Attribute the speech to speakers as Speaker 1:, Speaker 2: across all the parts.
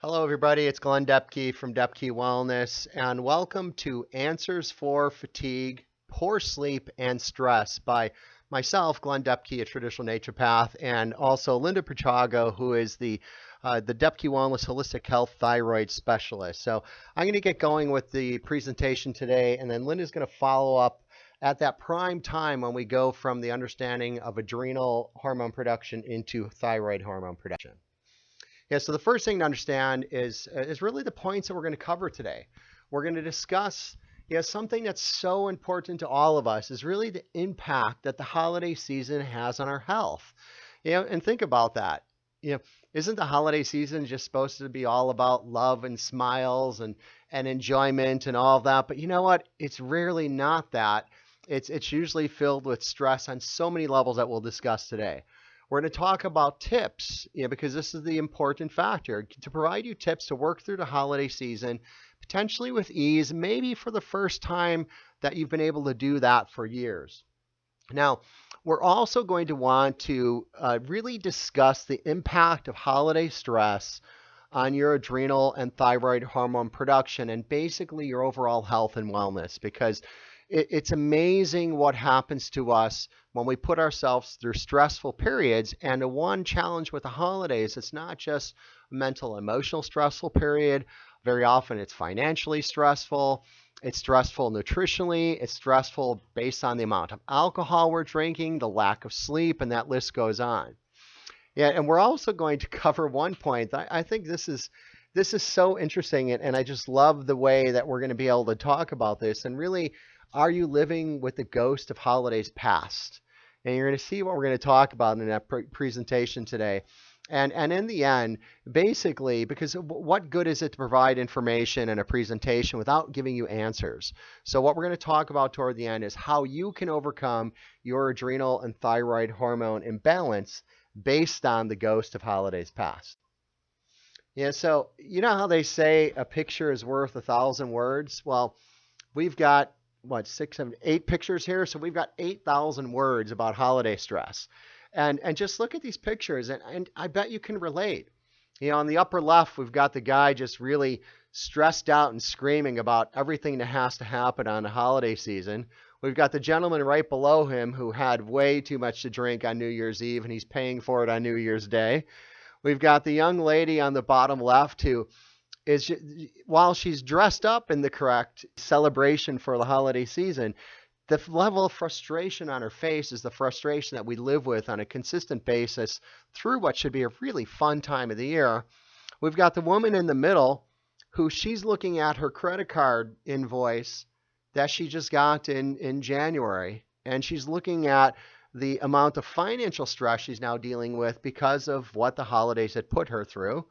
Speaker 1: Hello, everybody. It's Glenn Depke from Depke Wellness, and welcome to Answers for Fatigue, Poor Sleep, and Stress by myself, Glenn Depke, a traditional naturopath, and also Linda Pechago, who is the Depke Wellness Holistic Health Thyroid Specialist. So I'm going to get going with the presentation today, and then Linda's going to follow up at that prime time when we go from the understanding of adrenal hormone production into thyroid hormone production. Yeah, so the first thing to understand is really the points that we're going to cover today. We're going to discuss something that's so important to all of us is really the impact that the holiday season has on our health. And think about that. You know, isn't the holiday season just supposed to be all about love and smiles and enjoyment and all of that? But you know what? It's rarely not that. It's usually filled with stress on so many levels that we'll discuss today. We're going to talk about tips, because this is the important factor to provide you tips to work through the holiday season, potentially with ease, maybe for the first time that you've been able to do that for years. Now, we're also going to want to really discuss the impact of holiday stress on your adrenal and thyroid hormone production and basically your overall health and wellness because it's amazing what happens to us when we put ourselves through stressful periods. And the one challenge with the holidays, it's not just a mental, emotional stressful period. Very often it's financially stressful. It's stressful nutritionally. It's stressful based on the amount of alcohol we're drinking, the lack of sleep, and that list goes on. Yeah, and we're also going to cover one point. I think this is so interesting, and I just love the way that we're going to be able to talk about this. And really, are you living with the ghost of holidays past? And you're going to see what we're going to talk about in that presentation today. And in the end, basically, because what good is it to provide information and a presentation without giving you answers? So what we're going to talk about toward the end is how you can overcome your adrenal and thyroid hormone imbalance based on the ghost of holidays past. Yeah, so you know how they say a picture is worth 1,000 words? Well, we've got what, six, seven, eight pictures here, so we've got 8,000 words about holiday stress. And just look at these pictures, and I bet you can relate. On the upper left, we've got the guy just really stressed out and screaming about everything that has to happen on the holiday season. We've got the gentleman right below him who had way too much to drink on New Year's Eve, and he's paying for it on New Year's Day. We've got the young lady on the bottom left who is, while she's dressed up in the correct celebration for the holiday season, the level of frustration on her face is the frustration that we live with on a consistent basis through what should be a really fun time of the year. We've got the woman in the middle who she's looking at her credit card invoice that she just got in January, and she's looking at the amount of financial stress she's now dealing with because of what the holidays had put her through.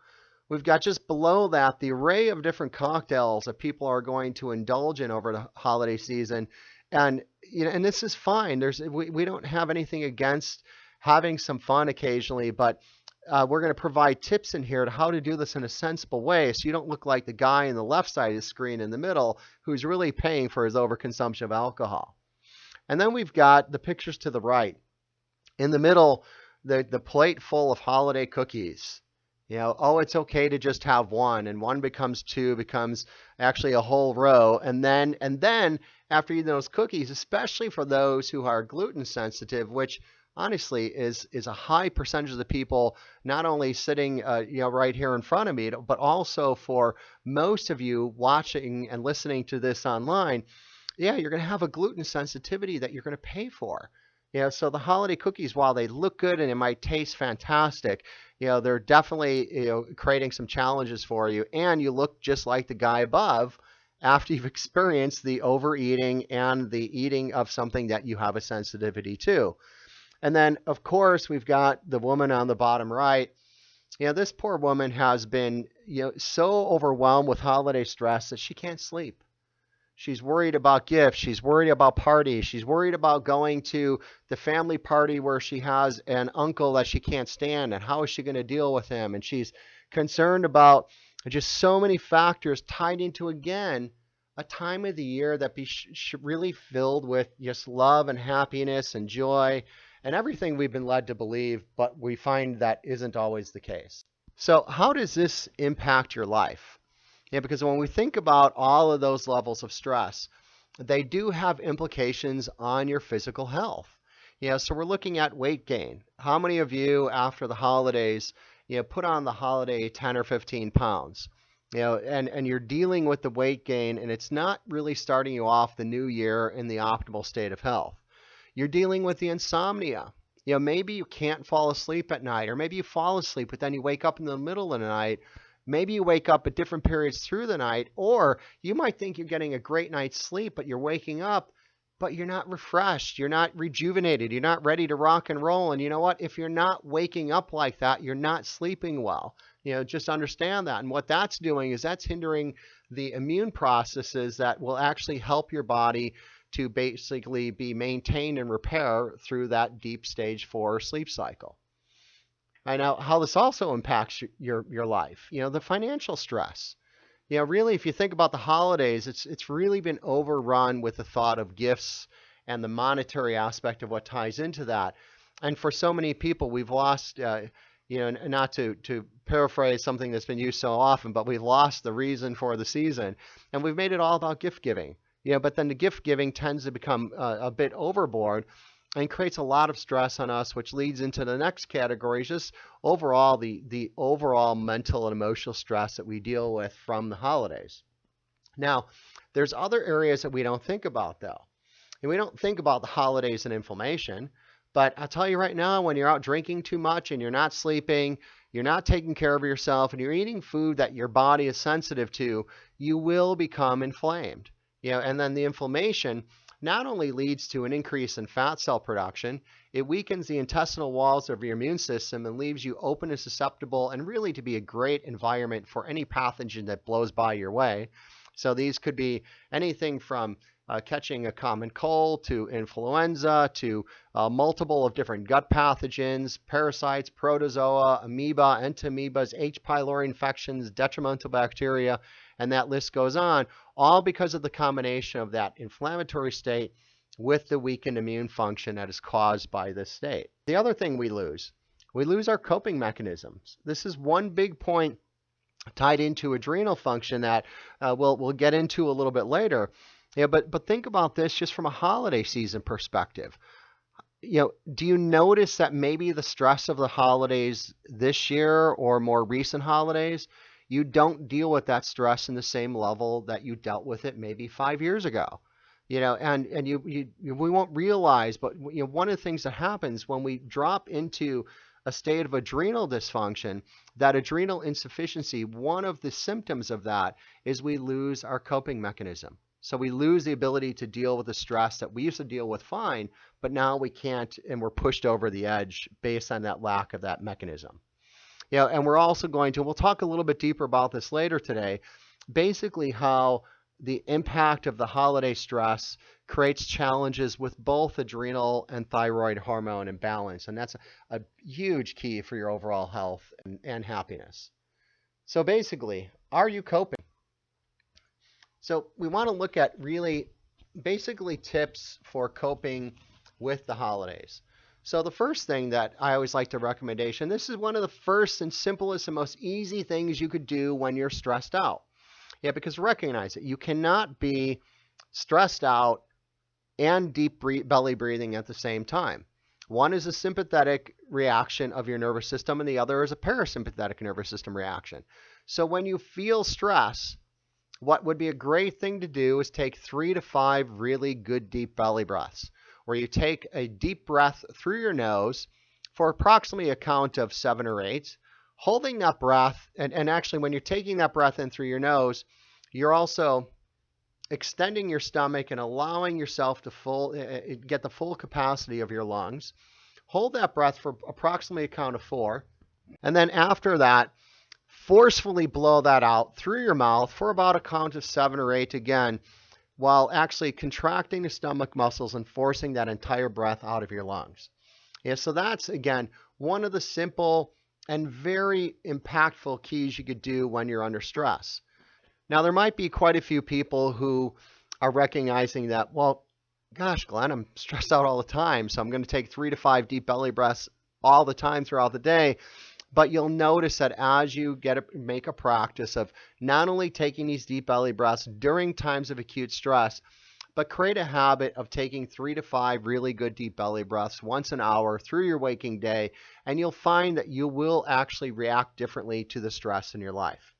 Speaker 1: We've got just below that the array of different cocktails that people are going to indulge in over the holiday season. And and this is fine. We don't have anything against having some fun occasionally, but we're going to provide tips in here to how to do this in a sensible way so you don't look like the guy in the left side of the screen in the middle who's really paying for his overconsumption of alcohol. And then we've got the pictures to the right. In the middle, the plate full of holiday cookies. Oh, it's okay to just have one, and one becomes two, becomes actually a whole row. And then after eating those cookies, especially for those who are gluten sensitive, which honestly is a high percentage of the people, not only sitting right here in front of me, but also for most of you watching and listening to this online, yeah, you're going to have a gluten sensitivity that you're going to pay for. So the holiday cookies, while they look good and it might taste fantastic, they're definitely, creating some challenges for you. And you look just like the guy above after you've experienced the overeating and the eating of something that you have a sensitivity to. And then, of course, we've got the woman on the bottom right. This poor woman has been, so overwhelmed with holiday stress that she can't sleep. She's worried about gifts. She's worried about parties. She's worried about going to the family party where she has an uncle that she can't stand, and how is she going to deal with him? And she's concerned about just so many factors tied into, again, a time of the year that be really filled with just love and happiness and joy and everything we've been led to believe, but we find that isn't always the case. So how does this impact your life? Yeah, because when we think about all of those levels of stress, they do have implications on your physical health. So we're looking at weight gain. How many of you after the holidays, put on the holiday 10 or 15 pounds? And you're dealing with the weight gain and it's not really starting you off the new year in the optimal state of health. You're dealing with the insomnia. Maybe you can't fall asleep at night, or maybe you fall asleep, but then you wake up in the middle of the night. Maybe you wake up at different periods through the night, or you might think you're getting a great night's sleep, but you're waking up, but you're not refreshed. You're not rejuvenated. You're not ready to rock and roll. And you know what? If you're not waking up like that, you're not sleeping well. Just understand that. And what that's doing is that's hindering the immune processes that will actually help your body to basically be maintained and repair through that deep stage 4 sleep cycle. I know how this also impacts your life. The financial stress. Really, if you think about the holidays, it's really been overrun with the thought of gifts and the monetary aspect of what ties into that. And for so many people, we've lost, not to paraphrase something that's been used so often, but we've lost the reason for the season, and we've made it all about gift giving. But then the gift giving tends to become a bit overboard and creates a lot of stress on us, which leads into the next category, just overall the overall mental and emotional stress that we deal with from the holidays. Now, there's other areas that we don't think about though. And we don't think about the holidays and inflammation, but I'll tell you right now, when you're out drinking too much and you're not sleeping, you're not taking care of yourself, and you're eating food that your body is sensitive to, you will become inflamed. And then the inflammation not only leads to an increase in fat cell production, it weakens the intestinal walls of your immune system and leaves you open and susceptible and really to be a great environment for any pathogen that blows by your way. So these could be anything from catching a common cold to influenza to multiple of different gut pathogens, parasites, protozoa, amoeba, entamoebas, H. pylori infections, detrimental bacteria, and that list goes on, all because of the combination of that inflammatory state with the weakened immune function that is caused by this state. The other thing we lose our coping mechanisms. This is one big point tied into adrenal function that we'll get into a little bit later. But think about this just from a holiday season perspective. Do you notice that maybe the stress of the holidays this year or more recent holidays, you don't deal with that stress in the same level that you dealt with it maybe 5 years ago? And we won't realize, but one of the things that happens when we drop into a state of adrenal dysfunction, that adrenal insufficiency, one of the symptoms of that is we lose our coping mechanism. So we lose the ability to deal with the stress that we used to deal with fine, but now we can't, and we're pushed over the edge based on that lack of that mechanism. And we're also we'll talk a little bit deeper about this later today, basically how the impact of the holiday stress creates challenges with both adrenal and thyroid hormone imbalance. And that's a huge key for your overall health and happiness. So basically, are you coping? So we want to look at really basically tips for coping with the holidays. So the first thing that I always like to recommendation, this is one of the first and simplest and most easy things you could do when you're stressed out. Because recognize it, you cannot be stressed out and deep belly breathing at the same time. One is a sympathetic reaction of your nervous system and the other is a parasympathetic nervous system reaction. So when you feel stress, what would be a great thing to do is take 3 to 5 really good deep belly breaths, where you take a deep breath through your nose for approximately a count of 7 or 8, holding that breath, and actually when you're taking that breath in through your nose, you're also extending your stomach and allowing yourself to get the full capacity of your lungs. Hold that breath for approximately a count of 4, and then after that, forcefully blow that out through your mouth for about a count of 7 or 8 again, while actually contracting the stomach muscles and forcing that entire breath out of your lungs. So that's, again, one of the simple and very impactful keys you could do when you're under stress. Now, there might be quite a few people who are recognizing that, well, gosh, Glenn, I'm stressed out all the time, so I'm going to take 3 to 5 deep belly breaths all the time throughout the day. But you'll notice that as you make a practice of not only taking these deep belly breaths during times of acute stress, but create a habit of taking 3 to 5 really good deep belly breaths once an hour through your waking day, and you'll find that you will actually react differently to the stress in your life.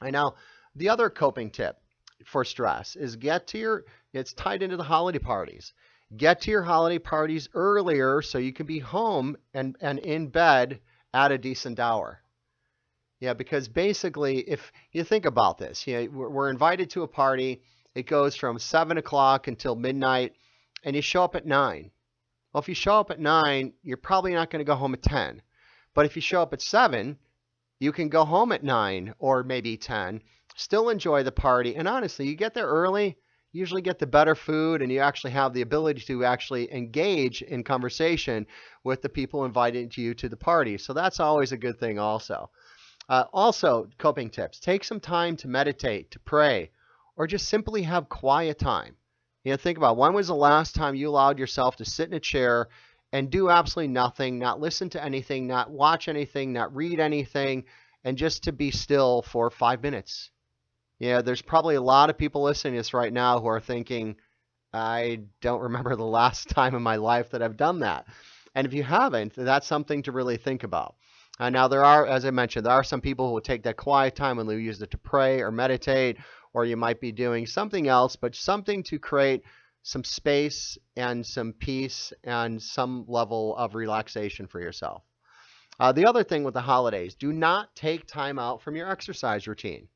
Speaker 1: And now, the other coping tip for stress is it's tied into the holiday parties. Get to your holiday parties earlier so you can be home and in bed at a decent hour. Yeah, because basically, if you think about this, we're invited to a party. It goes from 7 o'clock until midnight, and you show up at 9. Well, if you show up at 9, you're probably not going to go home at 10. But if you show up at 7, you can go home at 9 or maybe 10, still enjoy the party. And honestly, you get there early, you usually get the better food, and you actually have the ability to actually engage in conversation with the people inviting you to the party. So that's always a good thing also. Also, coping tips. Take some time to meditate, to pray, or just simply have quiet time. Think about when was the last time you allowed yourself to sit in a chair and do absolutely nothing, not listen to anything, not watch anything, not read anything, and just to be still for 5 minutes. There's probably a lot of people listening to this right now who are thinking, I don't remember the last time in my life that I've done that. And if you haven't, that's something to really think about. Now, as I mentioned, there are some people who will take that quiet time and they'll use it to pray or meditate, or you might be doing something else, but something to create some space and some peace and some level of relaxation for yourself. The other thing with the holidays, do not take time out from your exercise routine.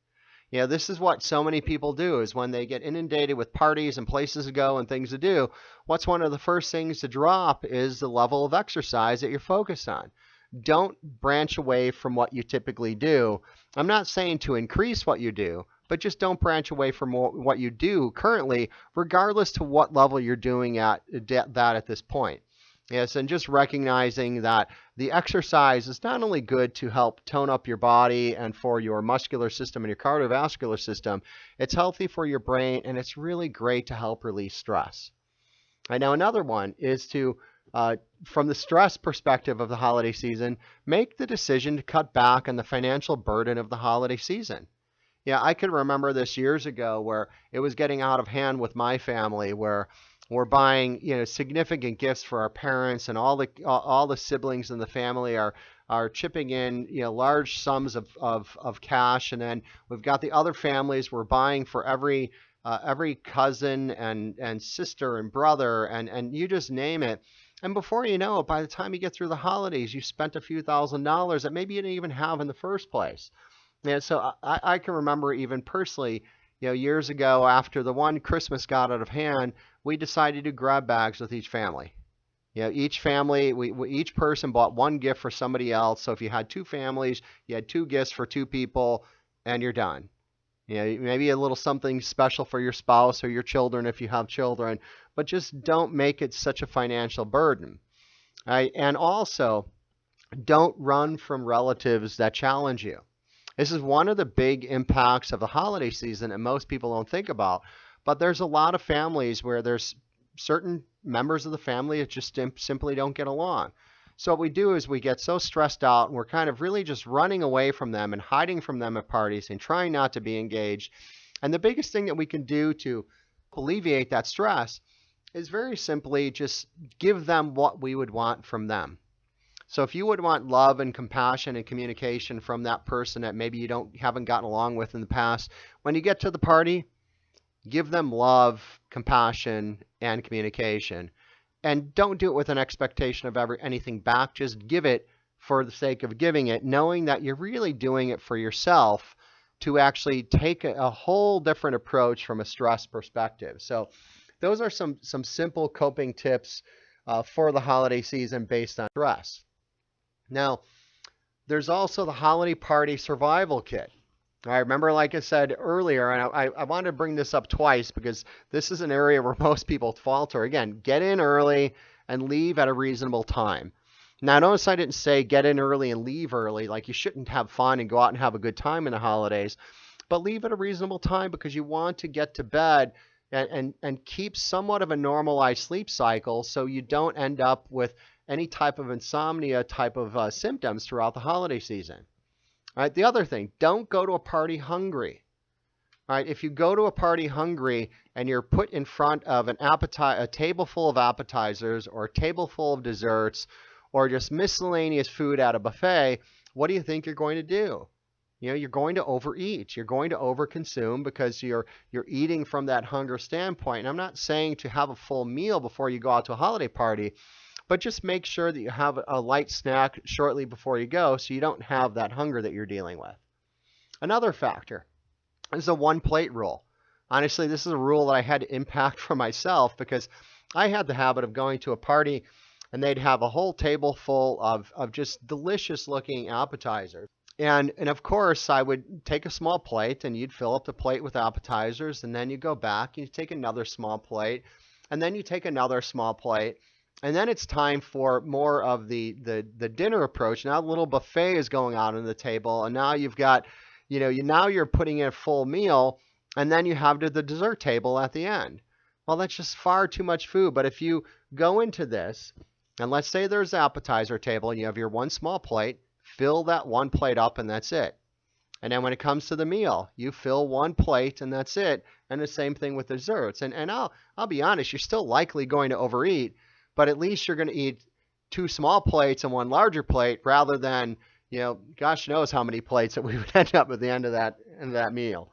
Speaker 1: This is what so many people do is when they get inundated with parties and places to go and things to do, what's one of the first things to drop is the level of exercise that you're focused on. Don't branch away from what you typically do. I'm not saying to increase what you do, but just don't branch away from what you do currently, regardless to what level you're doing at this point. Yes, and just recognizing that the exercise is not only good to help tone up your body and for your muscular system and your cardiovascular system, it's healthy for your brain, and it's really great to help release stress. Right, now, another one is to from the stress perspective of the holiday season, make the decision to cut back on the financial burden of the holiday season. I could remember this years ago where it was getting out of hand with my family, where we're buying significant gifts for our parents, and all the siblings in the family are chipping in large sums of cash, and then we've got the other families we're buying for every cousin and sister and brother and you just name it. And before you know it, by the time you get through the holidays, you spent a few $1,000s that maybe you didn't even have in the first place. So I can remember even personally, years ago after the one Christmas got out of hand, we decided to grab bags with each family. Each family, each person bought one gift for somebody else. So if you had 2 families, you had 2 gifts for 2 people, and you're done. Maybe a little something special for your spouse or your children if you have children, but just don't make it such a financial burden. Right? And also, don't run from relatives that challenge you. This is one of the big impacts of the holiday season, and most people don't think about. But there's a lot of families where there's certain members of the family that just simply don't get along. So what we do is we get so stressed out, and we're kind of really just running away from them and hiding from them at parties and trying not to be engaged. And the biggest thing that we can do to alleviate that stress is very simply just give them what we would want from them. So if you would want love and compassion and communication from that person that maybe you haven't gotten along with in the past, when you get to the party, give them love, compassion, and communication. And don't do it with an expectation of anything back. Just give it for the sake of giving it, knowing that you're really doing it for yourself to actually take a whole different approach from a stress perspective. So those are some simple coping tips for the holiday season based on stress. Now, there's also the holiday party survival kit. I remember, like I said earlier, and I wanted to bring this up twice because this is an area where most people falter. Again, get in early and leave at a reasonable time. Now, notice I didn't say get in early and leave early, like you shouldn't have fun and go out and have a good time in the holidays, but leave at a reasonable time because you want to get to bed and keep somewhat of a normalized sleep cycle so you don't end up with any type of insomnia type of symptoms throughout the holiday season. All right, the other thing, don't go to a party hungry. All right, if you go to a party hungry and you're put in front of a table full of appetizers or a table full of desserts or just miscellaneous food at a buffet, what do you think you're going to do? You're going to overeat. You're going to overconsume because you're eating from that hunger standpoint. And I'm not saying to have a full meal before you go out to a holiday party, but just make sure that you have a light snack shortly before you go so you don't have that hunger that you're dealing with. Another factor is a one plate rule. Honestly, this is a rule that I had to impact for myself because I had the habit of going to a party and they'd have a whole table full of just delicious looking appetizers. And of course, I would take a small plate and you'd fill up the plate with appetizers, and then you go back and you take another small plate, and then you take another small plate, and then it's time for more of the dinner approach. Now a little buffet is going on the table, and now you've got, now you're putting in a full meal, and then you have the dessert table at the end. Well, that's just far too much food. But if you go into this, and let's say there's an appetizer table, and you have your one small plate, fill that one plate up, and that's it. And then when it comes to the meal, you fill one plate, and that's it. And the same thing with desserts. And I'll be honest, you're still likely going to overeat, but at least you're going to eat two small plates and one larger plate rather than, gosh knows how many plates that we would end up at the end of that meal.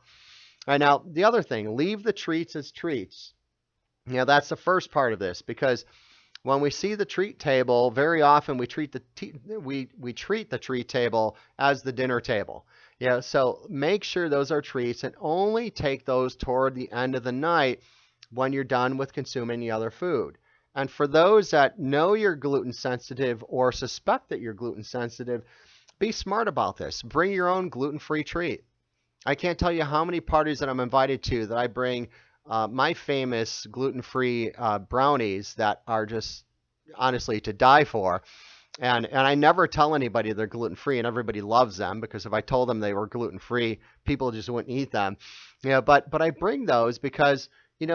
Speaker 1: All right, now, the other thing, leave the treats as treats. That's the first part of this, because when we see the treat table, very often we treat the treat table as the dinner table. So make sure those are treats and only take those toward the end of the night when you're done with consuming the other food. And for those that know you're gluten sensitive or suspect that you're gluten sensitive, be smart about this. Bring your own gluten-free treat. I can't tell you how many parties that I'm invited to that I bring my famous gluten-free brownies that are just honestly to die for. And I never tell anybody they're gluten-free, and everybody loves them because if I told them they were gluten-free, people just wouldn't eat them. But I bring those because,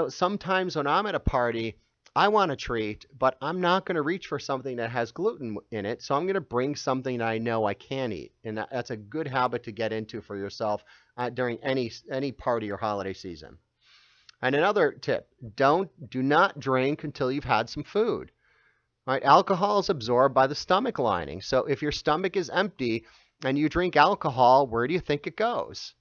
Speaker 1: sometimes when I'm at a party, I want a treat, but I'm not going to reach for something that has gluten in it. So I'm going to bring something that I know I can eat. And that's a good habit to get into for yourself during any party or holiday season. And another tip, do not drink until you've had some food. All right, alcohol is absorbed by the stomach lining. So if your stomach is empty and you drink alcohol, where do you think it goes?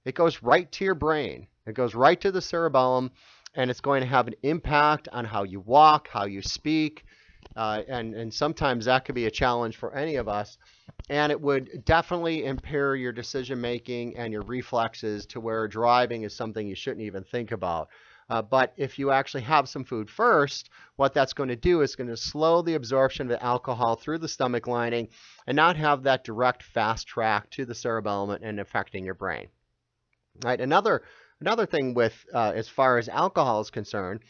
Speaker 1: It goes right to your brain. It goes right to the cerebellum, and it's going to have an impact on how you walk, how you speak, and sometimes that could be a challenge for any of us. And it would definitely impair your decision making and your reflexes to where driving is something you shouldn't even think about. But if you actually have some food first, what that's going to do is going to slow the absorption of the alcohol through the stomach lining and not have that direct fast track to the cerebellum and affecting your brain. Right? Another thing with as far as alcohol is concerned,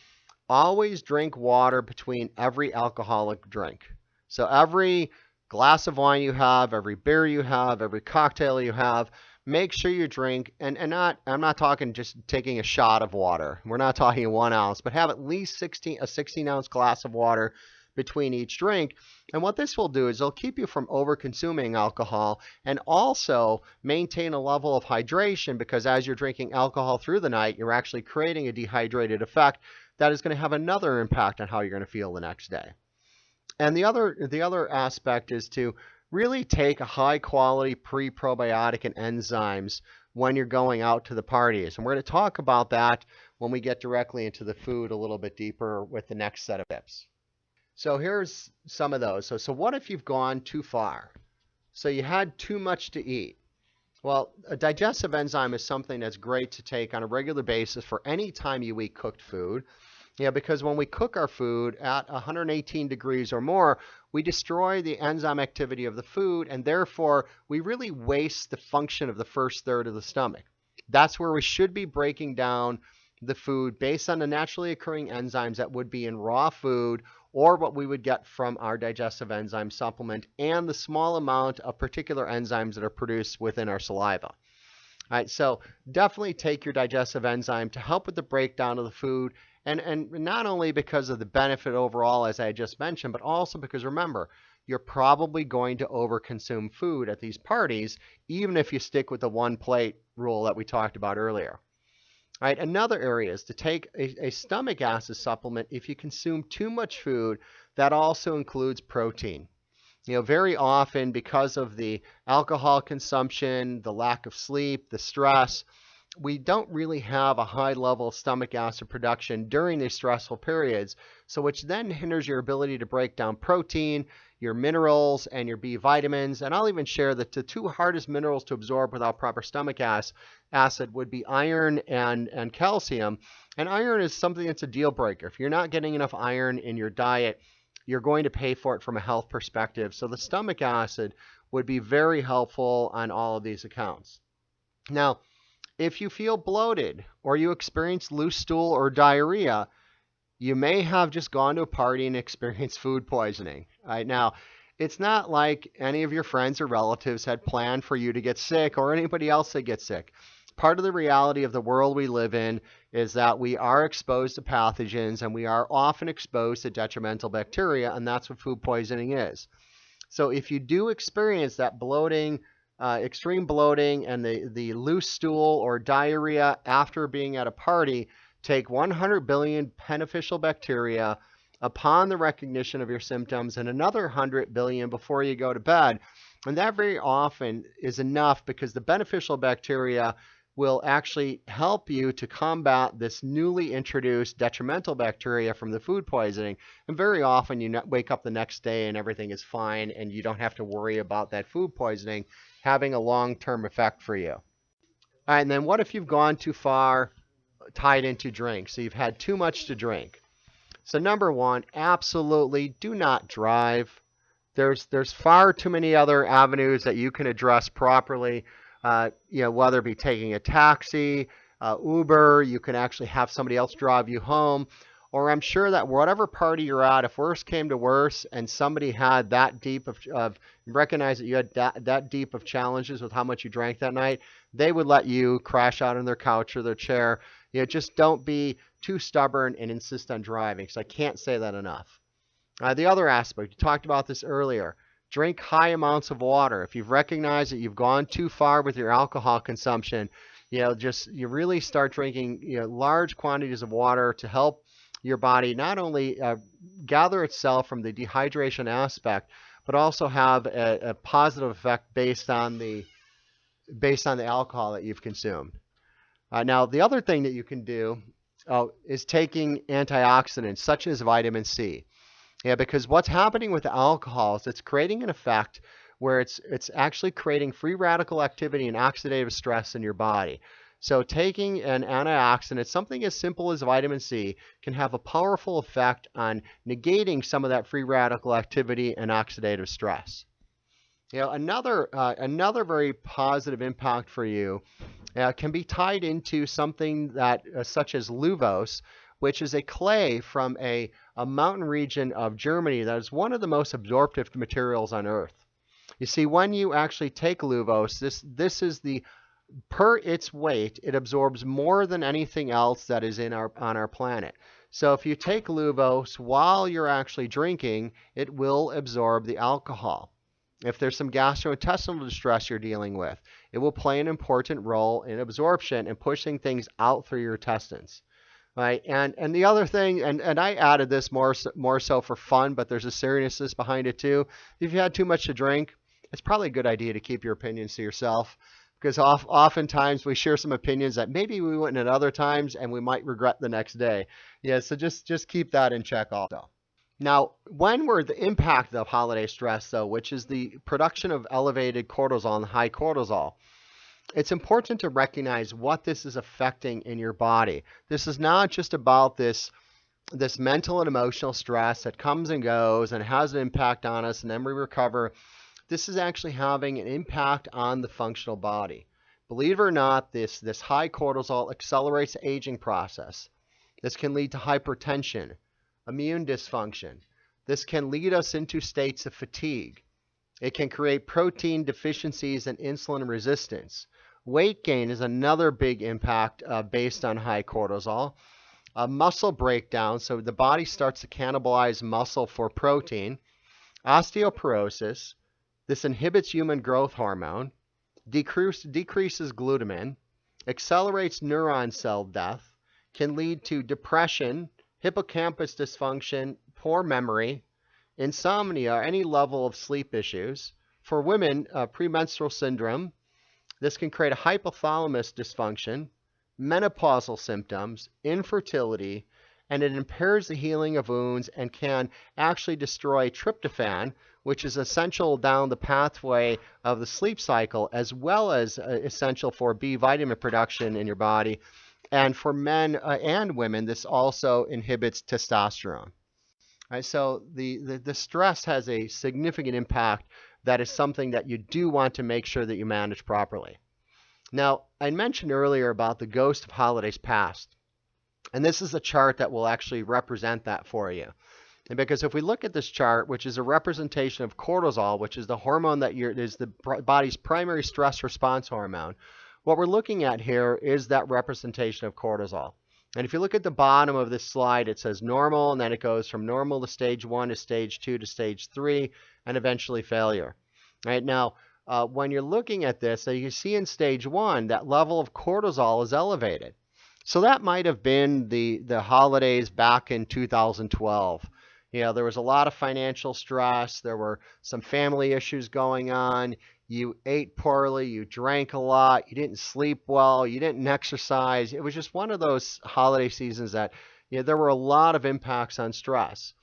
Speaker 1: always drink water between every alcoholic drink. So every glass of wine you have, every beer you have, every cocktail you have, make sure you drink, and I'm not talking just taking a shot of water. We're not talking 1 ounce, but have at least a 16-ounce glass of water between each drink. And what this will do is it'll keep you from over-consuming alcohol and also maintain a level of hydration, because as you're drinking alcohol through the night, you're actually creating a dehydrated effect that is going to have another impact on how you're going to feel the next day. And the other aspect is to really take a high quality pre-probiotic and enzymes when you're going out to the parties. And we're going to talk about that when we get directly into the food a little bit deeper with the next set of tips. So here's some of those. So what if you've gone too far? So you had too much to eat. Well, a digestive enzyme is something that's great to take on a regular basis for any time you eat cooked food. Because when we cook our food at 118 degrees or more, we destroy the enzyme activity of the food, and therefore we really waste the function of the first third of the stomach. That's where we should be breaking down the food based on the naturally occurring enzymes that would be in raw food or what we would get from our digestive enzyme supplement and the small amount of particular enzymes that are produced within our saliva. All right, so definitely take your digestive enzyme to help with the breakdown of the food, and not only because of the benefit overall, as I just mentioned, but also because remember, you're probably going to overconsume food at these parties, even if you stick with the one plate rule that we talked about earlier. All right, another area is to take a stomach acid supplement if you consume too much food that also includes protein. Very often because of the alcohol consumption, the lack of sleep, the stress, we don't really have a high level of stomach acid production during these stressful periods, so which then hinders your ability to break down protein, your minerals, and your B vitamins. And I'll even share that the two hardest minerals to absorb without proper stomach acid would be iron and calcium. And iron is something that's a deal breaker. If you're not getting enough iron in your diet, you're going to pay for it from a health perspective. So the stomach acid would be very helpful on all of these accounts. Now, if you feel bloated or you experience loose stool or diarrhea, you may have just gone to a party and experienced food poisoning. Right now, it's not like any of your friends or relatives had planned for you to get sick or anybody else to get sick. Part of the reality of the world we live in is that we are exposed to pathogens and we are often exposed to detrimental bacteria, and that's what food poisoning is. So if you do experience that bloating, extreme bloating, and the loose stool or diarrhea after being at a party, take 100 billion beneficial bacteria upon the recognition of your symptoms and another 100 billion before you go to bed. And that very often is enough because the beneficial bacteria will actually help you to combat this newly introduced detrimental bacteria from the food poisoning. And very often you wake up the next day and everything is fine and you don't have to worry about that food poisoning having a long-term effect for you. All right, and then what if you've gone too far tied into drink? So you've had too much to drink. So number one, absolutely do not drive. There's far too many other avenues that you can address properly. Whether it be taking a taxi, Uber, you can actually have somebody else drive you home. Or I'm sure that whatever party you're at, if worse came to worse and somebody had that deep of recognize that you had that deep of challenges with how much you drank that night, they would let you crash out on their couch or their chair. Just don't be too stubborn and insist on driving, because I can't say that enough. The other aspect, you talked about this earlier, drink high amounts of water. If you've recognized that you've gone too far with your alcohol consumption, you really start drinking large quantities of water to help your body not only gather itself from the dehydration aspect, but also have a positive effect based on the alcohol that you've consumed. Now, the other thing that you can do is taking antioxidants such as vitamin C. Yeah, because what's happening with alcohol is it's creating an effect where it's actually creating free radical activity and oxidative stress in your body. So taking an antioxidant, something as simple as vitamin C, can have a powerful effect on negating some of that free radical activity and oxidative stress. Another very positive impact for you can be tied into something that such as luvose, which is a clay from a mountain region of Germany that is one of the most absorptive materials on Earth. You see, when you actually take luvose, this is per its weight, it absorbs more than anything else that is on our planet. So if you take luvose while you're actually drinking, it will absorb the alcohol. If there's some gastrointestinal distress you're dealing with, it will play an important role in absorption and pushing things out through your intestines. Right, and the other thing, and I added this more so for fun, but there's a seriousness behind it too. If you had too much to drink, it's probably a good idea to keep your opinions to yourself, because oftentimes we share some opinions that maybe we wouldn't at other times, and we might regret the next day. Yeah, so just keep that in check also. Now, when we're the impact of holiday stress, though, which is the production of elevated cortisol and high cortisol, it's important to recognize what this is affecting in your body. This is not just about this mental and emotional stress that comes and goes and has an impact on us and then we recover. This is actually having an impact on the functional body. Believe it or not, this high cortisol accelerates the aging process. This can lead to hypertension, immune dysfunction. This can lead us into states of fatigue. It can create protein deficiencies and insulin resistance, Weight gain is another big impact based on high cortisol. Muscle breakdown, so the body starts to cannibalize muscle for protein. Osteoporosis, this inhibits human growth hormone, decreases glutamine, accelerates neuron cell death, can lead to depression, hippocampus dysfunction, poor memory, insomnia, any level of sleep issues. For women, premenstrual syndrome, this can create a hypothalamus dysfunction, menopausal symptoms, infertility, and it impairs the healing of wounds and can actually destroy tryptophan, which is essential down the pathway of the sleep cycle, as well as essential for B vitamin production in your body. And for men and women, this also inhibits testosterone. Right, so the stress has a significant impact that is something that you do want to make sure that you manage properly. Now, I mentioned earlier about the ghost of holidays past, and this is a chart that will actually represent that for you. And because if we look at this chart, which is a representation of cortisol, which is the hormone that is the body's primary stress response hormone, what we're looking at here is that representation of cortisol. And if you look at the bottom of this slide, it says normal, and then it goes from normal to stage 1 to stage 2 to stage 3, and eventually failure. Right now, when you're looking at this, so you see in stage 1, that level of cortisol is elevated. So that might have been the holidays back in 2012. You know, there was a lot of financial stress. There were some family issues going on. You ate poorly. You drank a lot. You didn't sleep well. You didn't exercise. It was just one of those holiday seasons that, you know, there were a lot of impacts on stress.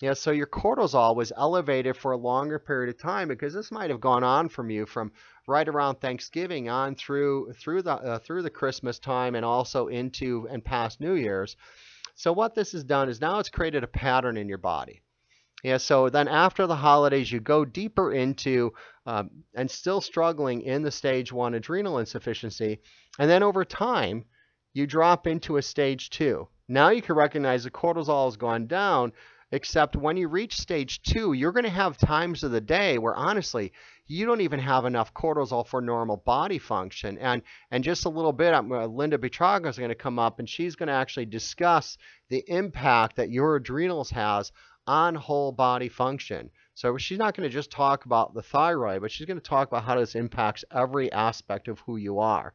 Speaker 1: Yeah, so your cortisol was elevated for a longer period of time because this might have gone on from you from right around Thanksgiving on through the Christmas time and also into and past New Year's. So what this has done is now it's created a pattern in your body. Yeah, so then after the holidays, you go deeper into and still struggling in the stage 1 adrenal insufficiency, and then over time, you drop into a stage 2. Now you can recognize the cortisol has gone down, except when you reach stage 2, you're going to have times of the day where honestly, you don't even have enough cortisol for normal body function. And just a little bit, Linda Petraga is going to come up and she's going to actually discuss the impact that your adrenals has on whole body function. So she's not going to just talk about the thyroid, but she's going to talk about how this impacts every aspect of who you are.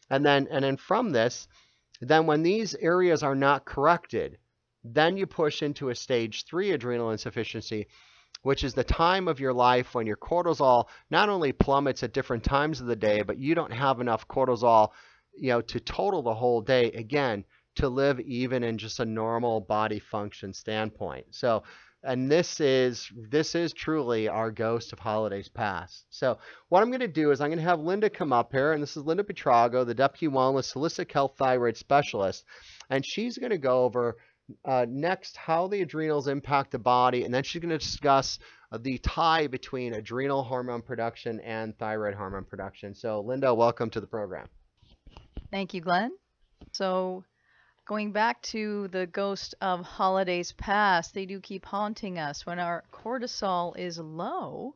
Speaker 1: And then from this, then when these areas are not corrected, then you push into a stage 3 adrenal insufficiency, which is the time of your life when your cortisol not only plummets at different times of the day, but you don't have enough cortisol, you know, to total the whole day, again, to live even in just a normal body function standpoint. So, and this is truly our ghost of holidays past. So what I'm going to do is I'm going to have Linda come up here, and this is Linda Petrago, the Deputy Wellness Holistic Health Thyroid Specialist, and she's going to go over next how the adrenals impact the body, and then she's going to discuss the tie between adrenal hormone production and thyroid hormone production. So Linda, welcome to the program.
Speaker 2: Thank you, Glenn. So going back to the ghost of holidays past, they do keep haunting us when our cortisol is low,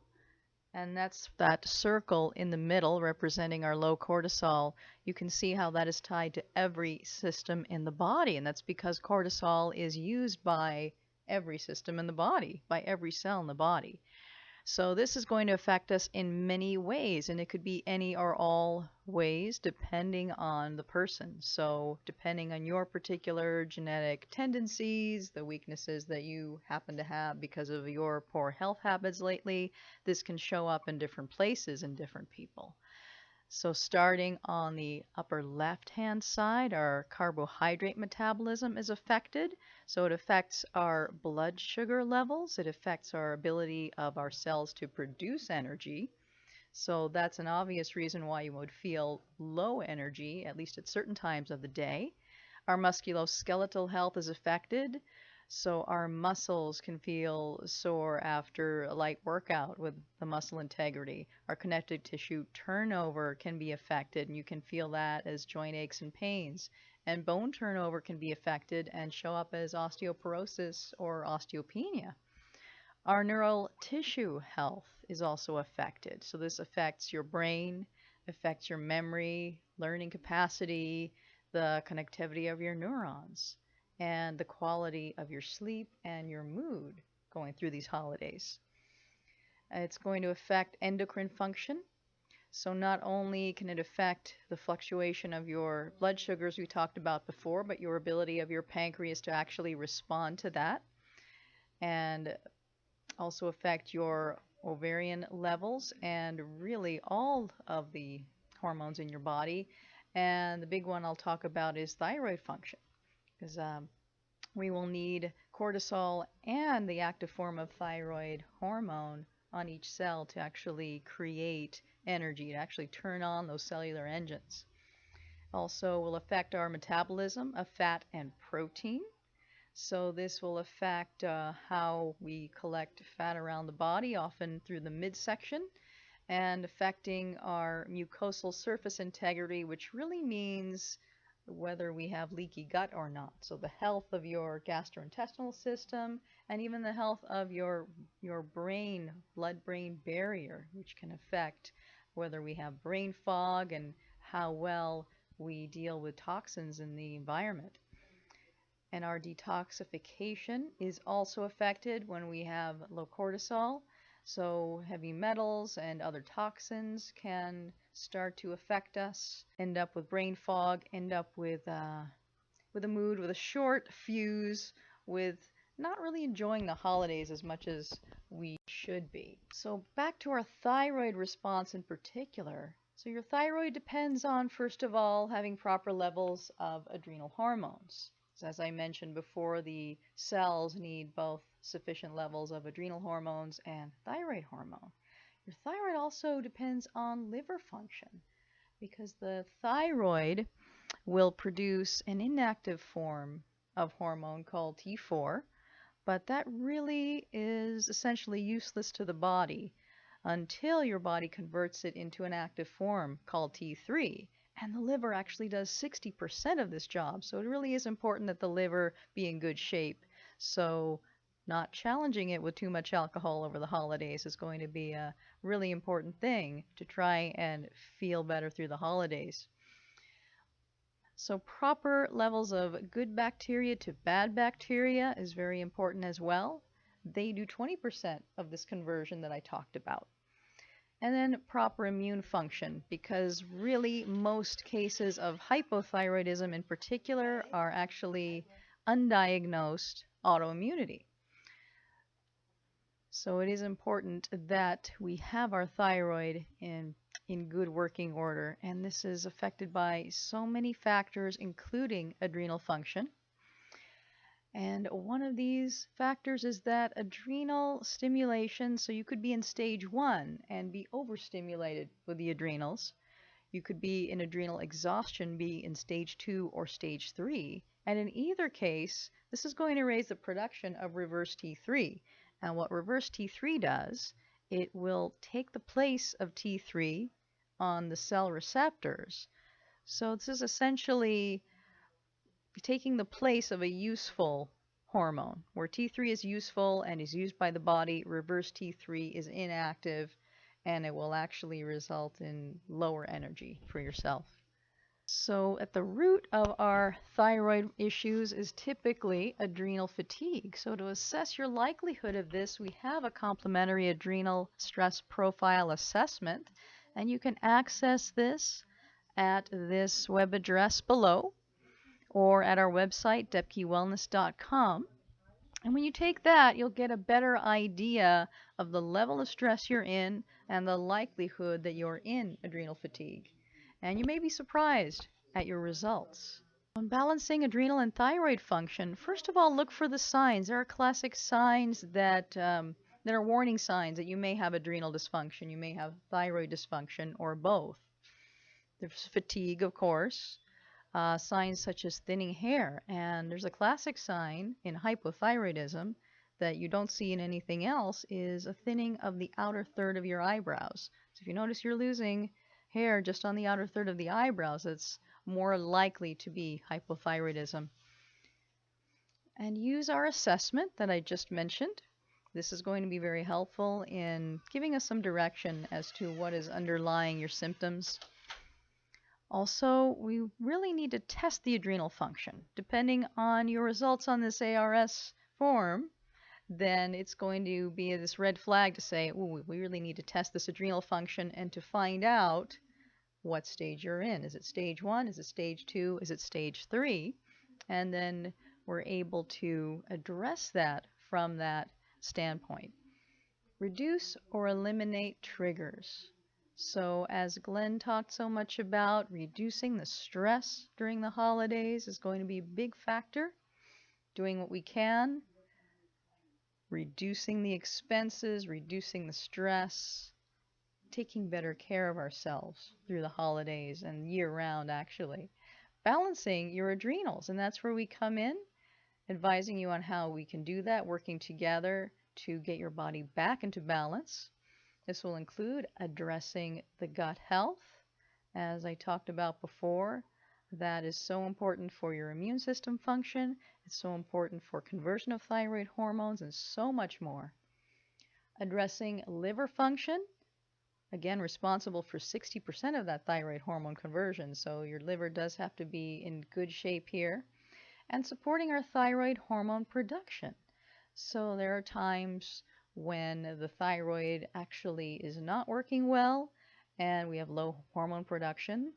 Speaker 2: and that's that circle in the middle representing our low cortisol. You can see how that is tied to every system in the body, and that's because cortisol is used by every system in the body, by every cell in the body. So this is going to affect us in many ways, and it could be any or all ways depending on the person. So depending on your particular genetic tendencies, the weaknesses that you happen to have because of your poor health habits lately, this can show up in different places in different people. So starting on the upper left-hand side, our carbohydrate metabolism is affected. So it affects our blood sugar levels. It affects our ability of our cells to produce energy. So that's an obvious reason why you would feel low energy, at least at certain times of the day. Our musculoskeletal health is affected. So our muscles can feel sore after a light workout with the muscle integrity. Our connective tissue turnover can be affected, and you can feel that as joint aches and pains. And bone turnover can be affected and show up as osteoporosis or osteopenia. Our neural tissue health is also affected. So this affects your brain, affects your memory, learning capacity, the connectivity of your neurons, and the quality of your sleep and your mood going through these holidays. It's going to affect endocrine function. So, not only can it affect the fluctuation of your blood sugars we talked about before, but your ability of your pancreas to actually respond to that, and also affect your ovarian levels and really all of the hormones in your body. And the big one I'll talk about is thyroid function, because we will need cortisol and the active form of thyroid hormone on each cell to actually create energy, to actually turn on those cellular engines. Also will affect our metabolism of fat and protein. So this will affect how we collect fat around the body, often through the midsection, and affecting our mucosal surface integrity, which really means whether we have leaky gut or not. So the health of your gastrointestinal system and even the health of your brain, blood-brain barrier, which can affect whether we have brain fog and how well we deal with toxins in the environment. And our detoxification is also affected when we have low cortisol. So heavy metals and other toxins can start to affect us, end up with brain fog, end up with a mood, with a short fuse, with not really enjoying the holidays as much as we should be. So back to our thyroid response in particular. So your thyroid depends on, first of all, having proper levels of adrenal hormones. So as I mentioned before, the cells need both sufficient levels of adrenal hormones and thyroid hormone. Your thyroid also depends on liver function because the thyroid will produce an inactive form of hormone called T4, but that really is essentially useless to the body until your body converts it into an active form called T3. And the liver actually does 60% of this job. So it really is important that the liver be in good shape. So not challenging it with too much alcohol over the holidays is going to be a really important thing to try and feel better through the holidays. So proper levels of good bacteria to bad bacteria is very important as well. They do 20% of this conversion that I talked about. And then proper immune function, because really most cases of hypothyroidism in particular are actually undiagnosed autoimmunity. So it is important that we have our thyroid in good working order, and this is affected by so many factors, including adrenal function. And one of these factors is that adrenal stimulation, so you could be in stage 1 and be overstimulated with the adrenals. You could be in adrenal exhaustion, be in stage 2 or stage 3. And in either case, this is going to raise the production of reverse T3. And what reverse T3 does, it will take the place of T3 on the cell receptors. So this is essentially taking the place of a useful hormone. Where T3 is useful and is used by the body, reverse T3 is inactive and it will actually result in lower energy for yourself. So at the root of our thyroid issues is typically adrenal fatigue. So to assess your likelihood of this, we have a complementary adrenal stress profile assessment, and you can access this at this web address below or at our website, depkewellness.com. And when you take that, you'll get a better idea of the level of stress you're in and the likelihood that you're in adrenal fatigue. And you may be surprised at your results. On balancing adrenal and thyroid function, first of all, look for the signs. There are classic signs that are warning signs that you may have adrenal dysfunction, you may have thyroid dysfunction, or both. There's fatigue, of course. Signs such as thinning hair. And there's a classic sign in hypothyroidism that you don't see in anything else is a thinning of the outer third of your eyebrows. So if you notice you're losing hair just on the outer third of the eyebrows, it's more likely to be hypothyroidism. And use our assessment that I just mentioned. This is going to be very helpful in giving us some direction as to what is underlying your symptoms. Also, we really need to test the adrenal function. Depending on your results on this ARS form, then it's going to be this red flag to say, ooh, we really need to test this adrenal function and to find out what stage you're in. Is it stage 1? Is it stage 2? Is it stage 3? And then we're able to address that from that standpoint. Reduce or eliminate triggers. So, as Glenn talked so much about, reducing the stress during the holidays is going to be a big factor. Doing what we can, reducing the expenses, reducing the stress, taking better care of ourselves through the holidays and year round, actually. Balancing your adrenals, and that's where we come in, advising you on how we can do that, working together to get your body back into balance. This will include addressing the gut health, as I talked about before. That is so important for your immune system function. It's so important for conversion of thyroid hormones and so much more. Addressing liver function, again, responsible for 60% of that thyroid hormone conversion, so your liver does have to be in good shape here. And supporting our thyroid hormone production. So there are times when the thyroid actually is not working well and we have low hormone production.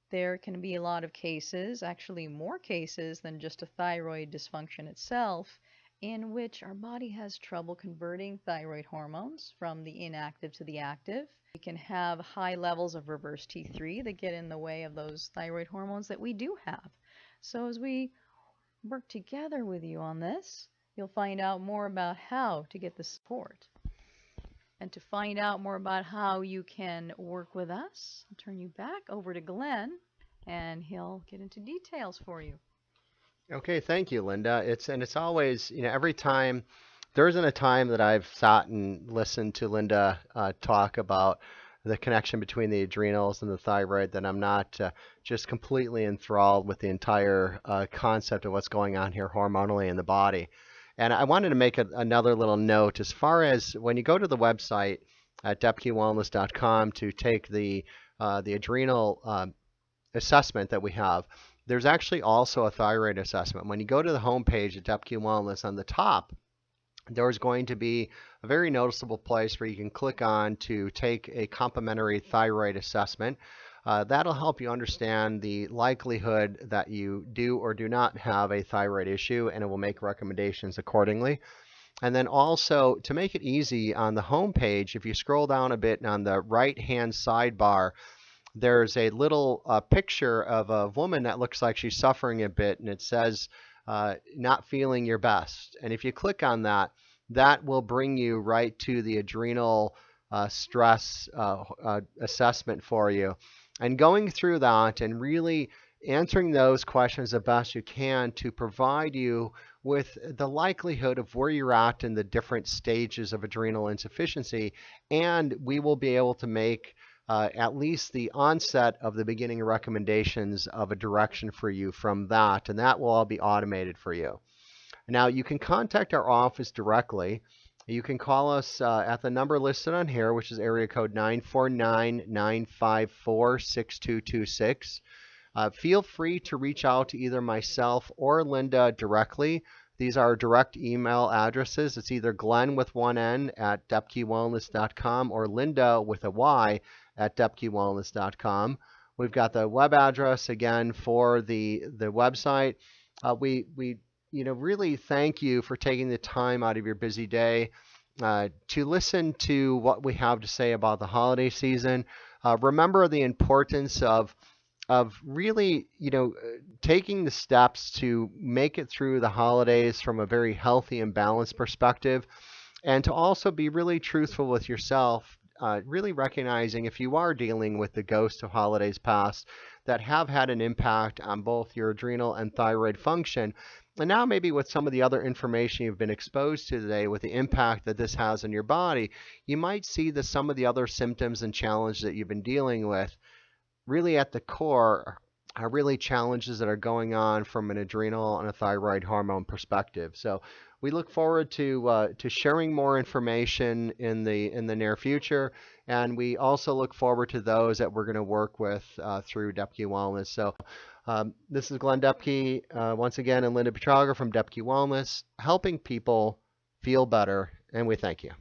Speaker 2: There can be a lot of cases, actually more cases than just a thyroid dysfunction itself, in which our body has trouble converting thyroid hormones from the inactive to the active. We can have high levels of reverse T3 that get in the way of those thyroid hormones that we do have. So as we work together with you on this, you'll find out more about how to get the support. And to find out more about how you can work with us, I'll turn you back over to Glenn, and he'll get into details for you.
Speaker 1: Okay, thank you, Linda. It's always, every time there isn't a time that I've sat and listened to Linda talk about the connection between the adrenals and the thyroid that I'm not just completely enthralled with the entire concept of what's going on here hormonally in the body. And I wanted to make another little note as far as when you go to the website at depkeywellness.com to take the adrenal assessment that we have. There's actually also a thyroid assessment. When you go to the homepage at DepKey Wellness, on the top, there's going to be a very noticeable place where you can click on to take a complimentary thyroid assessment. That'll help you understand the likelihood that you do or do not have a thyroid issue, and it will make recommendations accordingly. And then also, to make it easy, on the homepage, if you scroll down a bit on the right-hand sidebar, there's a little picture of a woman that looks like she's suffering a bit, and it says, not feeling your best. And if you click on that, that will bring you right to the adrenal stress assessment for you. And going through that and really answering those questions the best you can to provide you with the likelihood of where you're at in the different stages of adrenal insufficiency, and we will be able to make at least the onset of the beginning recommendations of a direction for you from that, and that will all be automated for you. Now, you can contact our office directly. You can call us at the number listed on here, which is area code 949-954-6226. Feel free to reach out to either myself or Linda directly. These are direct email addresses. It's either Glenn with one N at depkeywellness.com or Linda with a Y at depkeywellness.com. We've got the web address again for the website. We really thank you for taking the time out of your busy day to listen to what we have to say about the holiday season. Remember the importance of really, taking the steps to make it through the holidays from a very healthy and balanced perspective, and to also be really truthful with yourself, really recognizing if you are dealing with the ghost of holidays past that have had an impact on both your adrenal and thyroid function. And now maybe with some of the other information you've been exposed to today, with the impact that this has on your body, you might see that some of the other symptoms and challenges that you've been dealing with really at the core are really challenges that are going on from an adrenal and a thyroid hormone perspective. So we look forward to sharing more information in the near future, and we also look forward to those that we're going to work with through Depke Wellness. So this is Glenn Depke once again, and Linda Petraga from Depke Wellness, helping people feel better, and we thank you.